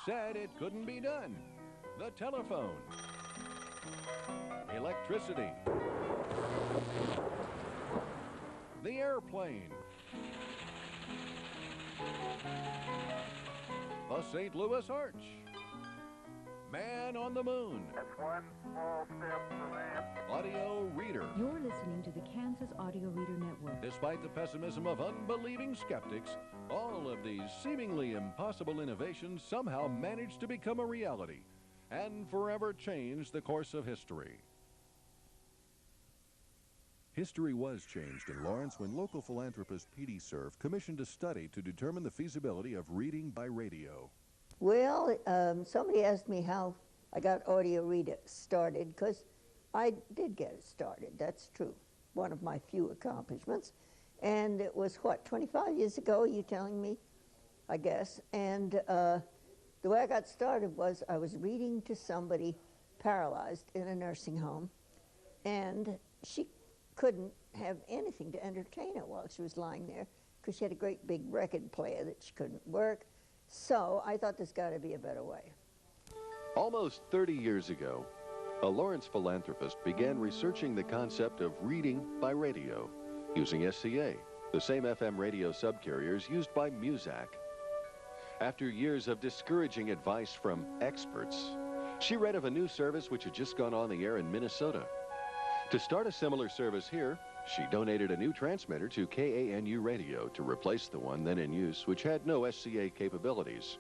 said it couldn't be done. The telephone, electricity, the airplane, the St. Louis Arch, man on the moon. That's one small step for man. Audio reader. You're listening to the Kansas Audio Reader Network. Despite the pessimism of unbelieving skeptics, all of these seemingly impossible innovations somehow managed to become a reality and forever change the course of history. History was changed in Lawrence when local philanthropist Petey Cerf commissioned a study to determine the feasibility of reading by radio. Well, somebody asked me how I got audio reader started, because I did get it started, that's true. One of my few accomplishments. And it was, what, 25 years ago, you telling me, I guess. And the way I got started was I was reading to somebody paralyzed in a nursing home, and she couldn't have anything to entertain her while she was lying there, because she had a great big record player that she couldn't work. So I thought there's got to be a better way. Almost 30 years ago, a Lawrence philanthropist began researching the concept of reading by radio, using SCA, the same FM radio subcarriers used by Muzak. After years of discouraging advice from experts, she read of a new service which had just gone on the air in Minnesota. To start a similar service here, she donated a new transmitter to KANU radio to replace the one then in use, which had no SCA capabilities,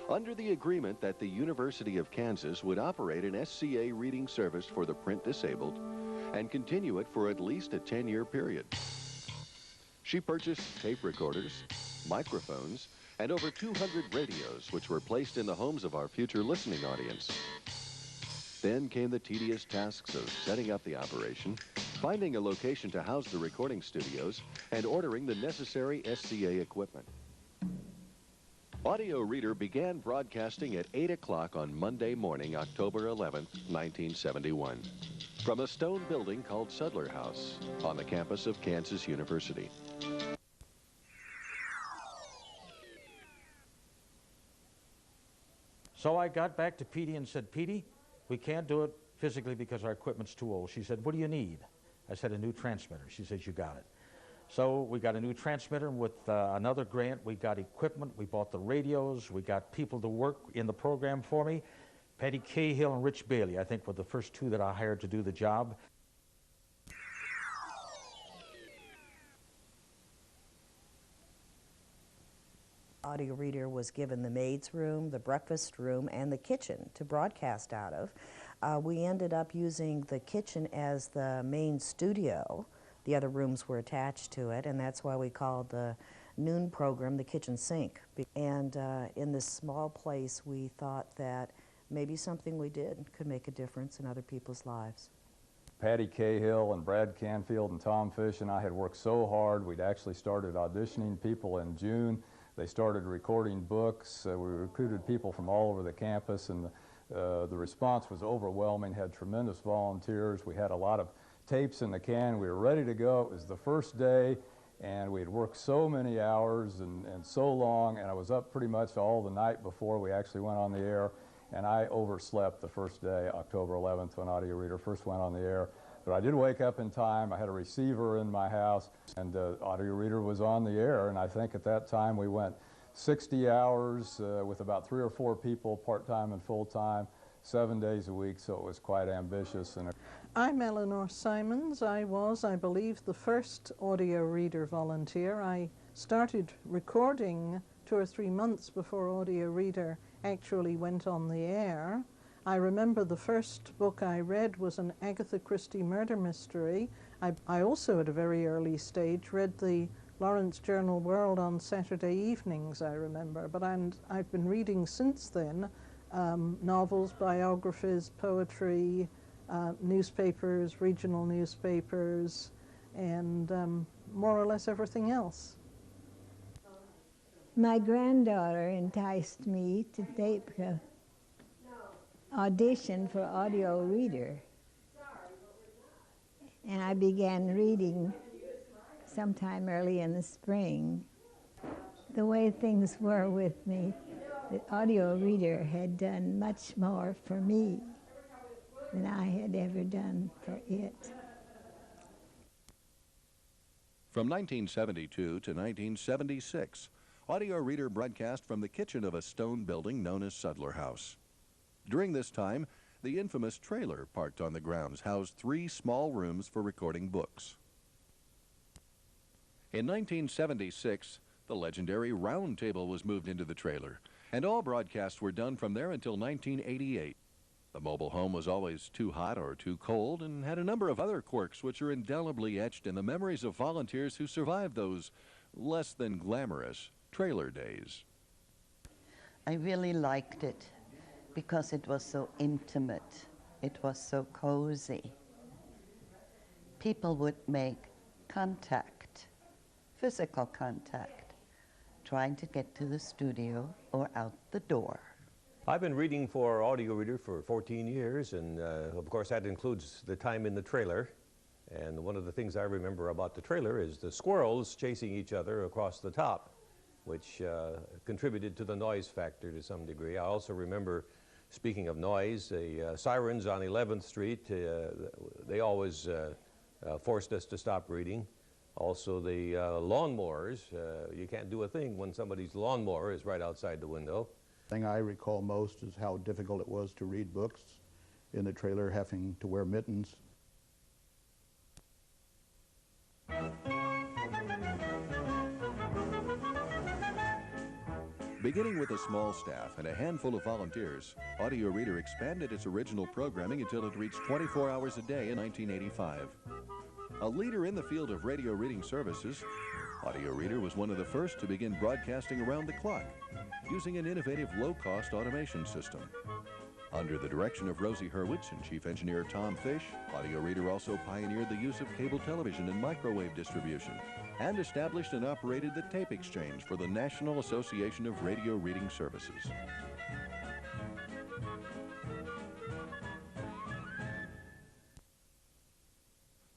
under the agreement that the University of Kansas would operate an SCA reading service for the print disabled and continue it for at least a 10-year period. She purchased tape recorders, microphones, and over 200 radios, which were placed in the homes of our future listening audience. Then came the tedious tasks of setting up the operation, finding a location to house the recording studios, and ordering the necessary SCA equipment. Audio Reader began broadcasting at 8 o'clock on Monday morning, October 11th, 1971, from a stone building called Sudler House on the campus of Kansas University. So I got back to Petey and said, Petey, we can't do it physically because our equipment's too old. She said, what do you need? I said, a new transmitter. She says, you got it. So we got a new transmitter, and with another grant, we got equipment, we bought the radios, we got people to work in the program for me. Patty Cahill and Rich Bailey, I think, were the first two that I hired to do the job. Audio Reader was given the maid's room, the breakfast room, and the kitchen to broadcast out of. We ended up using the kitchen as the main studio. The other rooms were attached to it, and that's why we called the noon program the kitchen sink. And in this small place, we thought that maybe something we did could make a difference in other people's lives. Patty Cahill and Brad Canfield and Tom Fish and I had worked so hard. We'd actually started auditioning people in June. They started recording books. We recruited people from all over the campus, and the response was overwhelming. Had tremendous volunteers. We had a lot of tapes in the can. We were ready to go. It was the first day, and we had worked so many hours and so long, and I was up pretty much all the night before we actually went on the air, and I overslept the first day, October 11th, when Audio Reader first went on the air. But I did wake up in time. I had a receiver in my house, and Audio Reader was on the air, and I think at that time we went 60 hours with about 3 or 4 people, part-time and full-time, 7 days a week, so it was quite ambitious. I'm Eleanor Simons. I was, I believe, the first Audio Reader volunteer. I started recording 2 or 3 months before Audio Reader actually went on the air. I remember the first book I read was an Agatha Christie murder mystery. I also, at a very early stage, read the Lawrence Journal World on Saturday evenings, I remember. But I've been reading since then novels, biographies, poetry, newspapers, regional newspapers, and more or less everything else. My granddaughter enticed me to take an audition for Audio Reader, and I began reading sometime early in the spring. The way things were with me, the audio reader had done much more for me than I had ever done for it. From 1972 to 1976, Audio Reader broadcast from the kitchen of a stone building known as Sudler House. During this time, the infamous trailer parked on the grounds housed 3 small rooms for recording books. In 1976, the legendary round table was moved into the trailer, and all broadcasts were done from there until 1988. The mobile home was always too hot or too cold and had a number of other quirks which are indelibly etched in the memories of volunteers who survived those less than glamorous trailer days. I really liked it because it was so intimate. It was so cozy. People would make contact, physical contact, trying to get to the studio or out the door. I've been reading for Audio Reader for 14 years, and of course that includes the time in the trailer. And one of the things I remember about the trailer is the squirrels chasing each other across the top, which contributed to the noise factor to some degree. I also remember, speaking of noise, the sirens on 11th Street, they always forced us to stop reading. Also the lawnmowers, you can't do a thing when somebody's lawnmower is right outside the window. The thing I recall most is how difficult it was to read books in the trailer, having to wear mittens. Beginning with a small staff and a handful of volunteers, Audio Reader expanded its original programming until it reached 24 hours a day in 1985. A leader in the field of radio reading services, Audio Reader was one of the first to begin broadcasting around the clock using an innovative low-cost automation system. Under the direction of Rosie Hurwitz and Chief Engineer Tom Fish, Audio Reader also pioneered the use of cable television and microwave distribution and established and operated the tape exchange for the National Association of Radio Reading Services.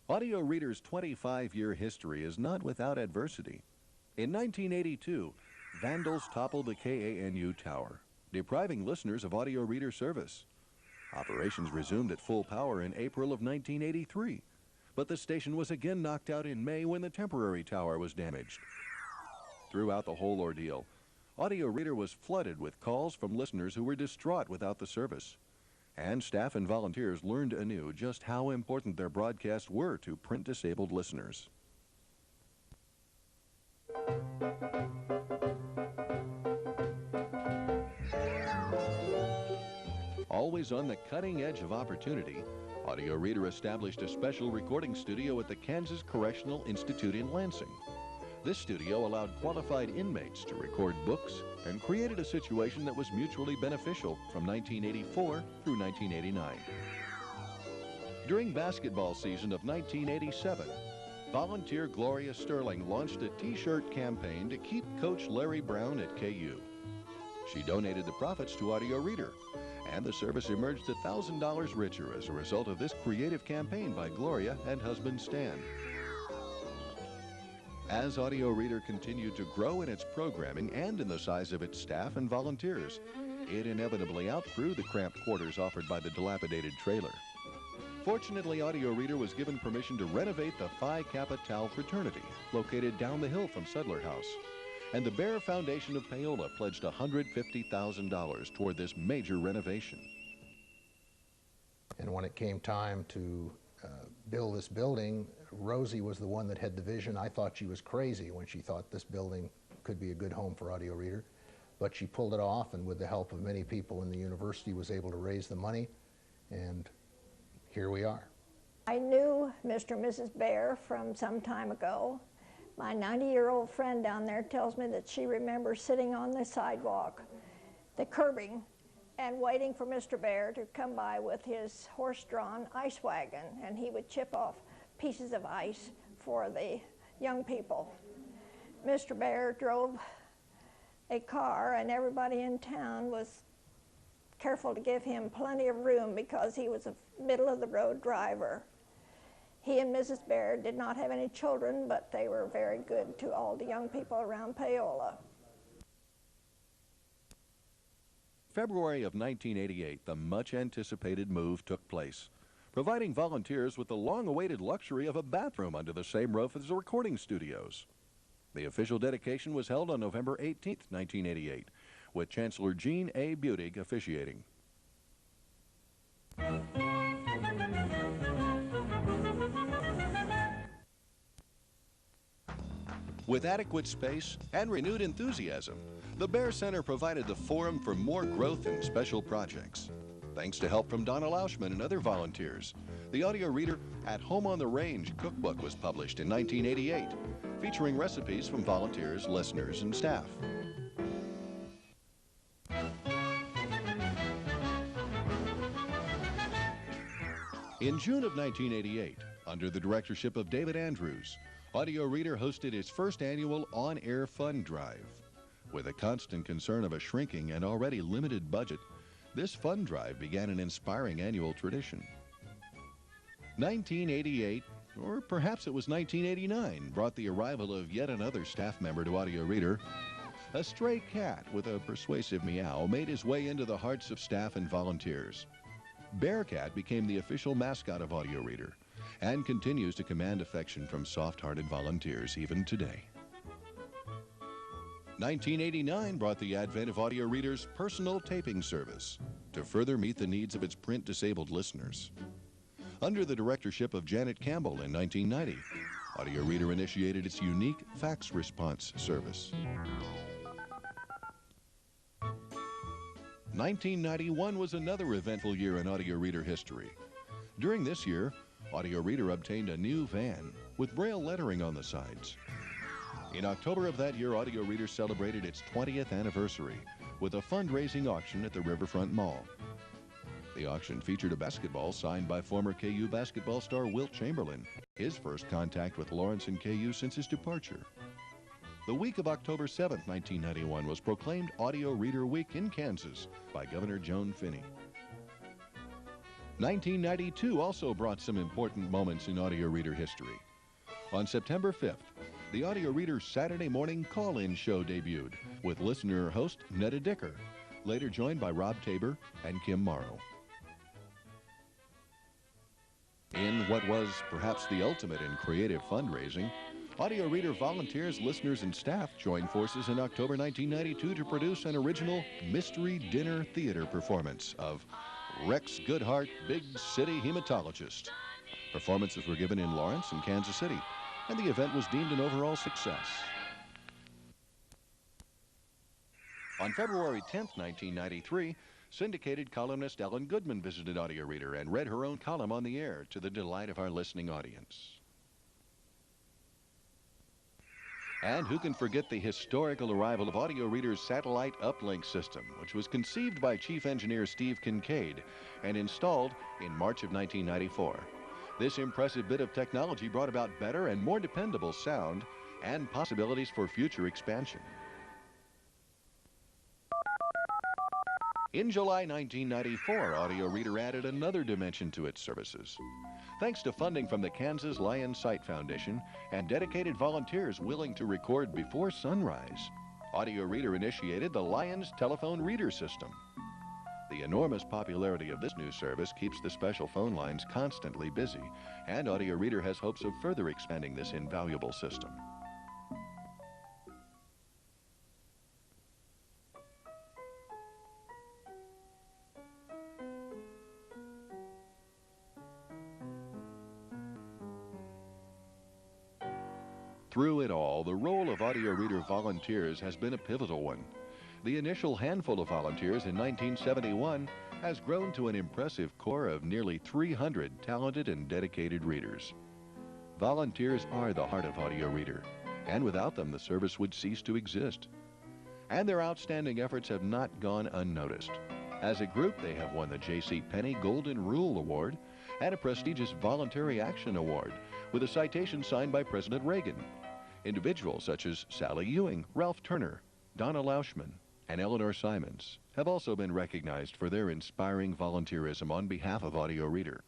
Audio Reader's 25-year history is not without adversity. In 1982, vandals toppled the KANU tower, depriving listeners of Audio Reader service. Operations resumed at full power in April of 1983, but the station was again knocked out in May when the temporary tower was damaged. Throughout the whole ordeal, Audio Reader was flooded with calls from listeners who were distraught without the service. And staff and volunteers learned anew just how important their broadcasts were to print-disabled listeners. Always on the cutting edge of opportunity, Audio Reader established a special recording studio at the Kansas Correctional Institute in Lansing. This studio allowed qualified inmates to record books and created a situation that was mutually beneficial from 1984 through 1989. During basketball season of 1987, volunteer Gloria Sterling launched a T-shirt campaign to keep Coach Larry Brown at KU. She donated the profits to Audio Reader, and the service emerged $1,000 richer as a result of this creative campaign by Gloria and husband Stan. As Audio Reader continued to grow in its programming and in the size of its staff and volunteers, it inevitably outgrew the cramped quarters offered by the dilapidated trailer. Fortunately, Audio Reader was given permission to renovate the Phi Kappa Tau fraternity, located down the hill from Sudler House. And the Bear Foundation of Paola pledged $150,000 toward this major renovation. And when it came time to build this building, Rosie was the one that had the vision. I thought she was crazy when she thought this building could be a good home for Audio Reader, but she pulled it off, and with the help of many people in the university was able to raise the money, and here we are. I knew Mr. and Mrs. Bear from some time ago. My 90-year-old friend down there tells me that she remembers sitting on the sidewalk, the curbing, and waiting for Mr. Bear to come by with his horse-drawn ice wagon, and he would chip off pieces of ice for the young people. Mr. Bear drove a car, and everybody in town was careful to give him plenty of room because he was a middle-of-the-road driver. He and Mrs. Bear did not have any children, but they were very good to all the young people around Paola. February of 1988, the much-anticipated move took place, providing volunteers with the long-awaited luxury of a bathroom under the same roof as the recording studios. The official dedication was held on November 18, 1988, with Chancellor Jean A. Budig officiating. With adequate space and renewed enthusiasm, the Bear Center provided the forum for more growth and special projects. Thanks to help from Donna Lauschman and other volunteers, the audio reader At Home on the Range cookbook was published in 1988, featuring recipes from volunteers, listeners, and staff. In June of 1988, under the directorship of David Andrews, Audio Reader hosted its first annual on-air fund drive. With a constant concern of a shrinking and already limited budget, this fund drive began an inspiring annual tradition. 1988, or perhaps it was 1989, brought the arrival of yet another staff member to Audio Reader. A stray cat with a persuasive meow made his way into the hearts of staff and volunteers. Bearcat became the official mascot of Audio Reader and continues to command affection from soft-hearted volunteers even today. 1989 brought the advent of Audio Reader's personal taping service to further meet the needs of its print-disabled listeners. Under the directorship of Janet Campbell in 1990, Audio Reader initiated its unique fax response service. 1991 was another eventful year in Audio Reader history. During this year, Audio Reader obtained a new van with Braille lettering on the sides. In October of that year, Audio Reader celebrated its 20th anniversary with a fundraising auction at the Riverfront Mall. The auction featured a basketball signed by former KU basketball star Wilt Chamberlain, his first contact with Lawrence and KU since his departure. The week of October 7, 1991 was proclaimed Audio Reader Week in Kansas by Governor Joan Finney. 1992 also brought some important moments in Audio Reader history. On September 5th, the Audio Reader Saturday morning call-in show debuted with listener-host Netta Dicker, later joined by Rob Tabor and Kim Morrow. In what was perhaps the ultimate in creative fundraising, Audio Reader volunteers, listeners, and staff joined forces in October 1992 to produce an original mystery dinner theater performance of Rex Goodhart, Big City Hematologist. Performances were given in Lawrence and Kansas City, and the event was deemed an overall success. On February 10, 1993, syndicated columnist Ellen Goodman visited Audio Reader and read her own column on the air to the delight of our listening audience. And who can forget the historical arrival of Audio Reader's satellite uplink system, which was conceived by Chief Engineer Steve Kincaid and installed in March of 1994. This impressive bit of technology brought about better and more dependable sound and possibilities for future expansion. In July 1994, Audio Reader added another dimension to its services. Thanks to funding from the Kansas Lion Sight Foundation and dedicated volunteers willing to record before sunrise, Audio Reader initiated the Lions Telephone Reader System. The enormous popularity of this new service keeps the special phone lines constantly busy, and Audio Reader has hopes of further expanding this invaluable system. Through it all, the role of Audio Reader volunteers has been a pivotal one. The initial handful of volunteers in 1971 has grown to an impressive core of nearly 300 talented and dedicated readers. Volunteers are the heart of Audio Reader, and without them the service would cease to exist. And their outstanding efforts have not gone unnoticed. As a group, they have won the J.C. Penney Golden Rule Award and a prestigious Voluntary Action Award with a citation signed by President Reagan. Individuals such as Sally Ewing, Ralph Turner, Donna Lauschman, and Eleanor Simons have also been recognized for their inspiring volunteerism on behalf of Audio Reader.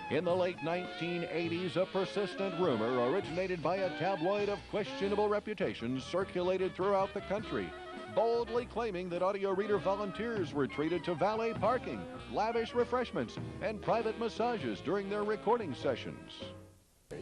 In the late 1980s, a persistent rumor originated by a tabloid of questionable reputation circulated throughout the country, boldly claiming that audio reader volunteers were treated to valet parking, lavish refreshments, and private massages during their recording sessions.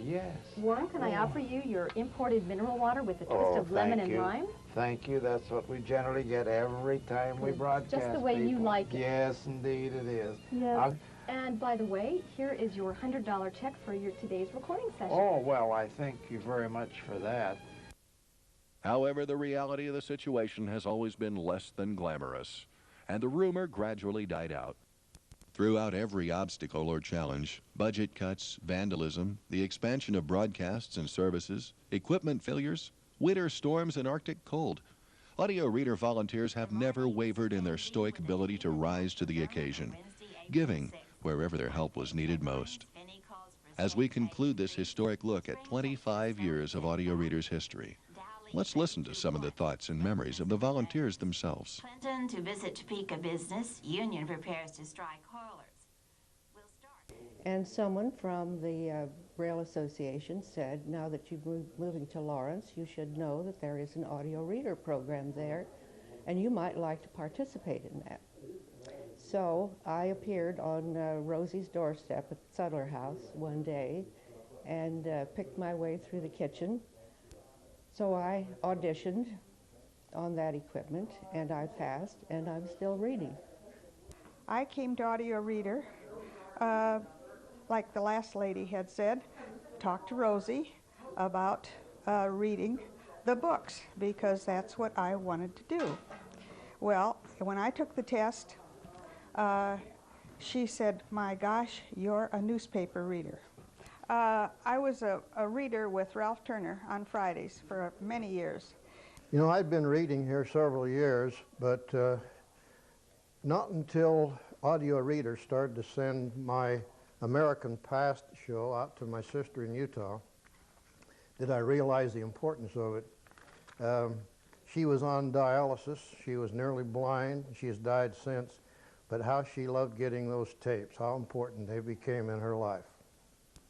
Yes. Warren, can I offer you your imported mineral water with a twist of lemon and lime? Thank you. That's what we generally get every time we broadcast. Just the way you like it. Yes, indeed it is. Yes. And by the way, here is your $100 check for your today's recording session. Oh, well, I thank you very much for that. However, the reality of the situation has always been less than glamorous, and the rumor gradually died out. Throughout every obstacle or challenge, budget cuts, vandalism, the expansion of broadcasts and services, equipment failures, winter storms, and Arctic cold, audio reader volunteers have never wavered in their stoic ability to rise to the occasion, giving wherever their help was needed most. As we conclude this historic look at 25 years of audio readers' history, let's listen to some of the thoughts and memories of the volunteers themselves. Clinton to visit Topeka business. Union prepares to strike haulers. We'll start. And someone from the Rail Association said, now that you're moving to Lawrence, you should know that there is an audio reader program there, and you might like to participate in that. So I appeared on Rosie's doorstep at the Sutler House one day and picked my way through the kitchen. So I auditioned on that equipment, and I passed, and I'm still reading. I came to Audio Reader, like the last lady had said, talk to Rosie about reading the books, because that's what I wanted to do. Well, when I took the test, she said, my gosh, you're a newspaper reader. I was a reader with Ralph Turner on Fridays for many years. You know, I'd been reading here several years, but not until Audio Reader started to send my American Past show out to my sister in Utah did I realize the importance of it. She was on dialysis. She was nearly blind. She has died since. But how she loved getting those tapes, how important they became in her life.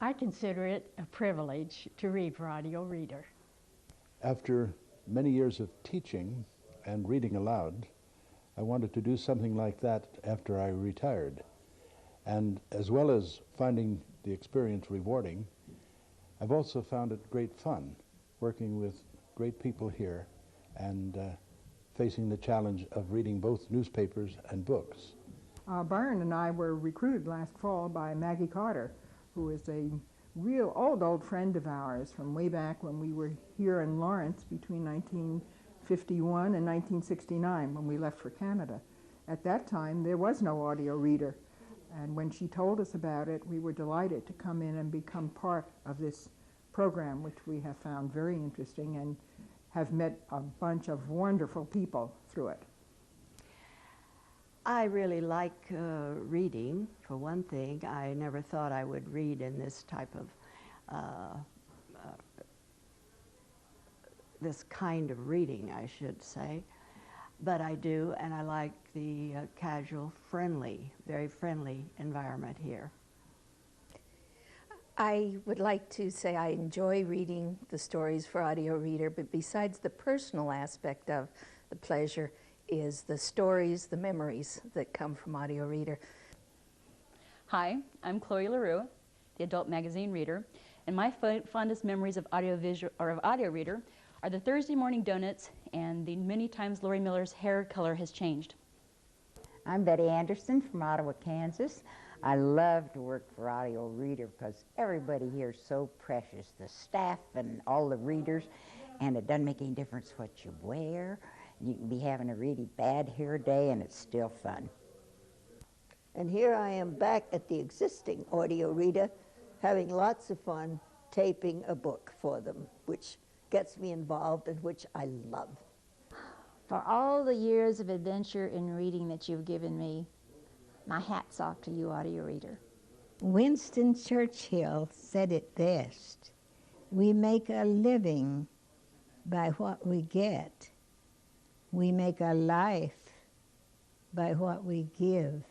I consider it a privilege to read for Audio Reader. After many years of teaching and reading aloud, I wanted to do something like that after I retired. And as well as finding the experience rewarding, I've also found it great fun working with great people here and facing the challenge of reading both newspapers and books. Byron and I were recruited last fall by Maggie Carter, who is a real old friend of ours from way back when we were here in Lawrence between 1951 and 1969 when we left for Canada. At that time, there was no audio reader. And when she told us about it, we were delighted to come in and become part of this program, which we have found very interesting and have met a bunch of wonderful people through it. I really like reading, for one thing. I never thought I would read in this type of, this kind of reading, I should say. But I do, and I like the casual, friendly, very friendly environment here. I would like to say I enjoy reading the stories for Audio Reader, but besides the personal aspect of the pleasure is the stories, the memories that come from Audio Reader. Hi, I'm Chloe LaRue, the adult magazine reader, and my fondest memories of Audio Reader are the Thursday morning donuts and the many times Lori Miller's hair color has changed. I'm Betty Anderson from Ottawa, Kansas. I love to work for Audio Reader because everybody here is so precious, the staff and all the readers, and it doesn't make any difference what you wear. You can be having a really bad hair day and it's still fun. And here I am back at the existing Audio Reader, having lots of fun taping a book for them, which gets me involved and which I love. For all the years of adventure in reading that you've given me, my hat's off to you, Audio Reader. Winston Churchill said it best. We make a living by what we get. We make a life by what we give.